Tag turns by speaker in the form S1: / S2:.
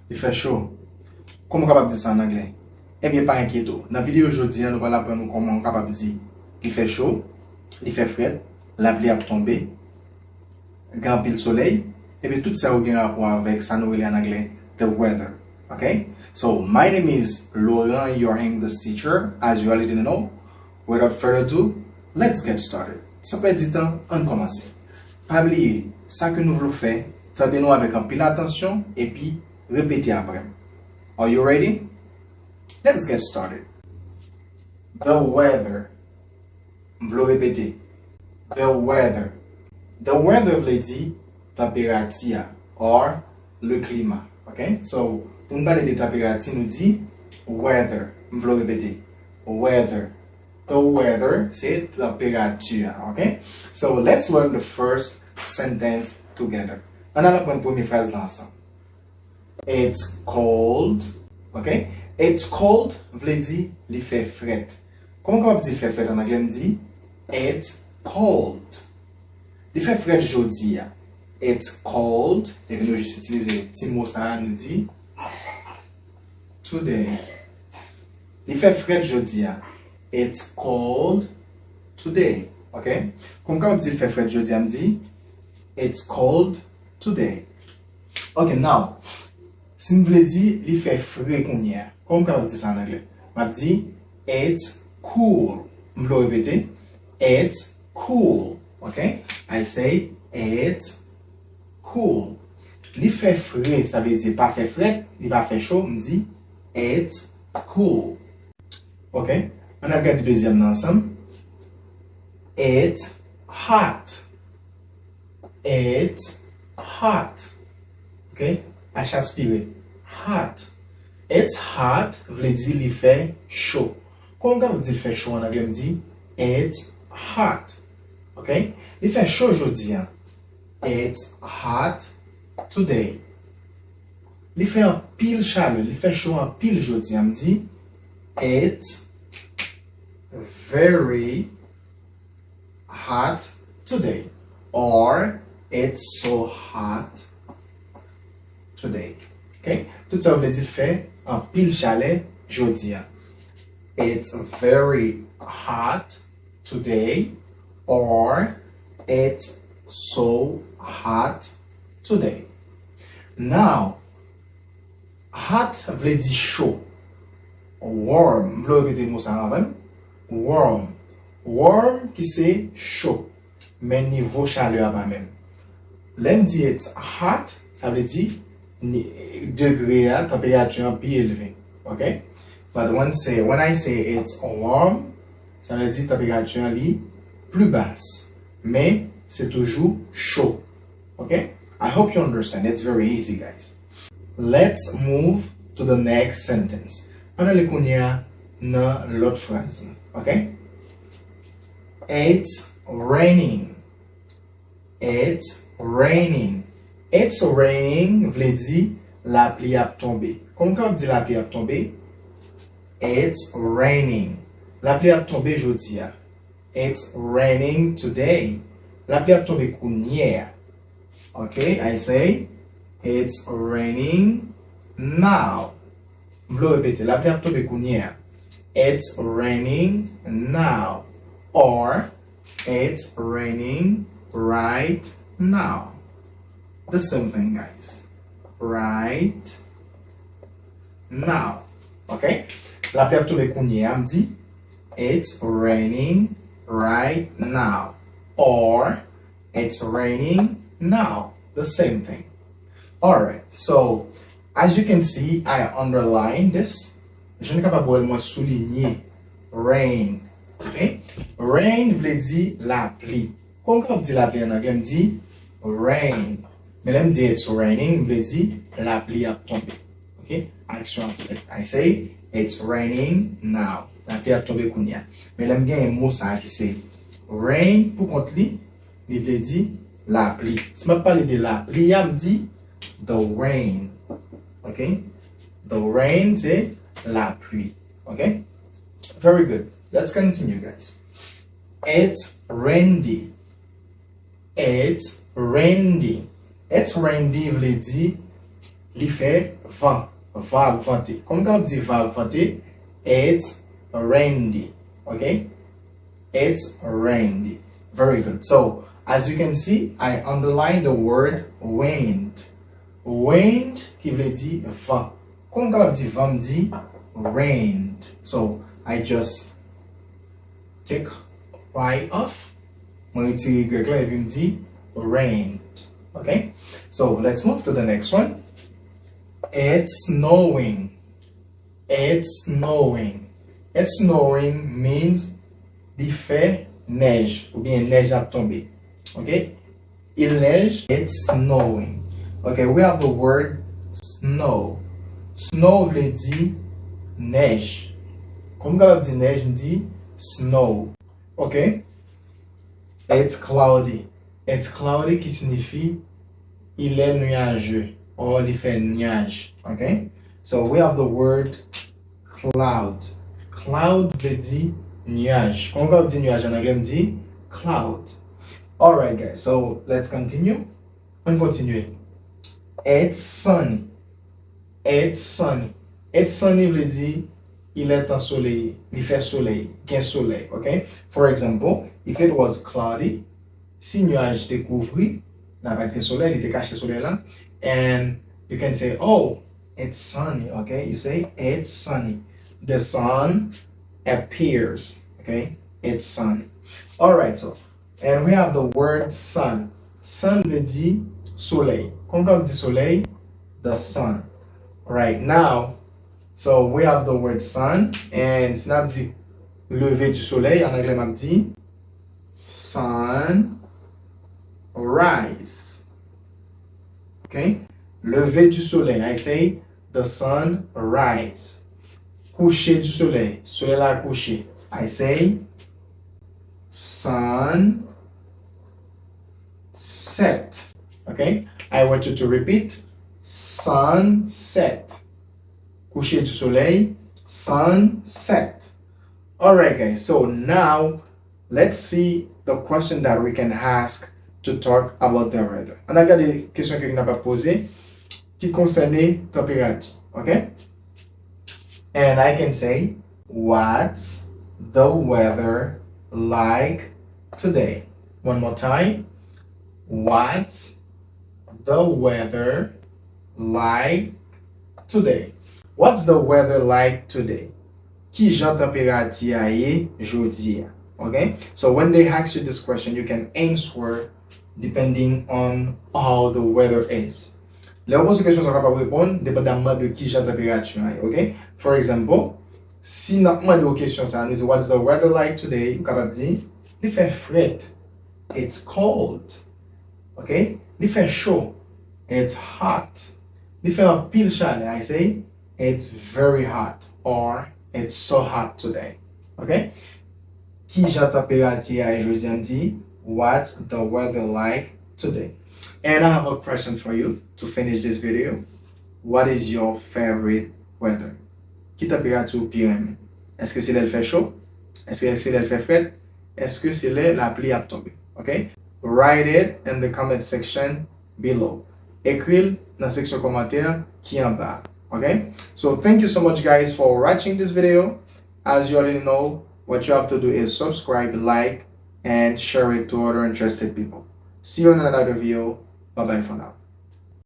S1: Il fait chaud. Comment on est capable de dire ça en anglais? Eh bien, pas inquiété. Dans la vidéo aujourd'hui, nous allons apprendre comment on est capable de dire il fait chaud, il fait frais, la pluie a tombé, grand pile soleil, et bien tout ça a un rapport avec ça nous en anglais, the weather. Okay? So, my name is Laurent, your English teacher, as you already know. Without further ado, let's get started. Sans perdre du temps, on commence. Pas oublier, ça que nous voulons faire, tendez-nous avec un pile attention et puis répétez après. Are you ready? Let's get started. The weather. Je vais répéter. The weather. The weather veut dire température or le climat. Okay? So, pour nous parler de température, nous dit weather. Je vais répéter. Weather. The weather, c'est température. Okay? So, let's learn the first sentence together. On a la première phrase là ensemble. It's cold. Okay? It's cold veut dire il fait frais. Comment on dit fait frais en anglais? On dit it's cold. Il fait frais aujourd'hui. It's cold. Et nous juste utiliser petit mot ça nous dit today. Il fait frais aujourd'hui. It's cold today. Okay? Comme quand on dit il fait frais aujourd'hui, on dit it's cold today. Okay, now, si vous voulez dire il fait frais qu'on y a, comment on dit ça en anglais? On dit it's cool. Je vais répéter. It's cool. Okay? I say it's cool. Il fait frais, ça veut dire pas fait frais, il pas fait chaud, on dit it's cool. Okay? On a regardé le deuxième ensemble. It's hot. It's hot. Okay? H aspiré. Hot. It's hot veut dire il fait chaud. Comment on dit il fait chaud en anglais? On dit it's hot. Okay? Il fait chaud aujourd'hui. It's hot today. Il fait un pile chaleur. Il fait chaud en pile aujourd'hui. On dit it's very hot today. Or it's so hot today. Okay? Tout ça veut dire fait un pile chaleur aujourd'hui. It's very hot today. Or it's so hot today. Now, hot veut dire chaud. Warm, je vais répéter le mot ça avant. Warm. Warm qui c'est chaud. Mais niveau chaleur pas même. L'on dit it's hot, ça veut dire degré, température plus élevée. Okay? But when I say it's warm, ça veut dire température plus basse. Mais c'est toujours chaud. Okay? I hope you understand. It's very easy, guys. Let's move to the next sentence. On a le kounya dans l'autre phrase. Okay? It's raining. It's raining. It's raining veut dire la pluie a tombé. Comment on dit la pluie a tombé? It's raining. La pluie a tombé aujourd'hui. It's raining today. La pluie a tombé hier. Okay, I say it's raining now. Je vais répéter. La pluie a tombé hier. It's raining now. Or it's raining right now. The same thing, guys. Right now. Okay? La pluie a tombé hier. Me dit it's raining right now. Or it's raining now. The same thing. Alright, so as you can see, I underline this. Je ne suis pas capable de souligner rain. Okay? Rain veut dire la pluie. Comment on dit la pluie en anglais? On dit rain. Mais là, on dit it's raining, veut dire la pluie a tombé. Okay? Action faite. I say it's raining now. La pluie a tombé kounya. Mais là, on a un mot ça qui c'est rain pour contre lui, il veut dire la pluie. Si je parle de la pluie, je dis the rain. Okay? The rain, c'est la pluie. Okay? Very good. Let's continue, guys. It's windy. It's windy. It's windy veut dire li fait vent, va vanter. Comme quand on dit va vanter, it's rainy. Okay? It's rainy. Very good. So, as you can see, I underline the word wind. Wind qui veut dire vent. Comme quand on dit vent, on dit rained. So, I just take y off. Moi, utilise Y là et puis me dit rained. Okay? So, let's move to the next one. It's snowing. It's snowing. It's snowing means il fait neige ou bien neige a tombé. Okay? Il neige. It's snowing. Okay, we have the word snow. Snow veut dire neige. Comme quand on dit neige, on dit snow. Okay? It's cloudy. It's cloudy qui signifie il est nuageux or il fait nuage. Okay? So we have the word cloud. Cloud veut dire nuage. Quand on dit nuage en anglais, on dit cloud. Alright guys, so let's continue. On continue. It's sunny. It's sunny. It's sunny veut dire il est ensoleillé. Il fait soleil. Gain soleil. Okay? For example, if it was cloudy, si nuage découvrit, n'a pas de soleil, il était caché soleil là, and you can say, oh, it's sunny. Okay? You say it's sunny. The sun appears. Okay? It's sunny. Alright, so, and we have the word sun. Sun veut dire soleil. Quand on dit soleil, the sun. Right now, so we have the word sun, and it's not dit lever du soleil, en anglais m'a dit sun rise. Okay? Lever du soleil, I say the sun rise. Coucher du soleil, soleil la coucher, I say sun set. Okay? I want you to repeat sunset. Coucher du soleil, sunset. Alright guys, so now let's see the question that we can ask to talk about the weather. On a des questions que nous n'avons pas posées qui concernent température. Okay? And I can say, what's the weather like today? One more time. What's the weather like today? What's the weather like today? Qui jan température a ye jodi? Okay? So when they ask you this question, you can answer depending on how the weather is. Les autres questions sont capables de répondre dépendamment de qui jan température a ye. Okay? For example, si nous demandons aux questions ça, nous dit what's the weather like today? Vous capable dire il fait fret. It's cold. Okay? Il fait chaud. It's hot. Il fait un pile chaleur. I say it's very hot or it's so hot today. Okay? Qui jan température a aujourd'hui on dit what's the weather like today? And I have a question for you to finish this video. What is your favorite weather? Qui température pi reme? Est-ce que c'est là il fait chaud? Est-ce que c'est là il fait fret? Est-ce que c'est là la pluie a tombé? Okay? Write it in the comment section below. Écrire dans la section commentaire qui est en bas. Okay? So thank you so much guys for watching this video. As you already know, what you have to do is subscribe, like, and share it to other interested people. See you in another video. Bye bye for now.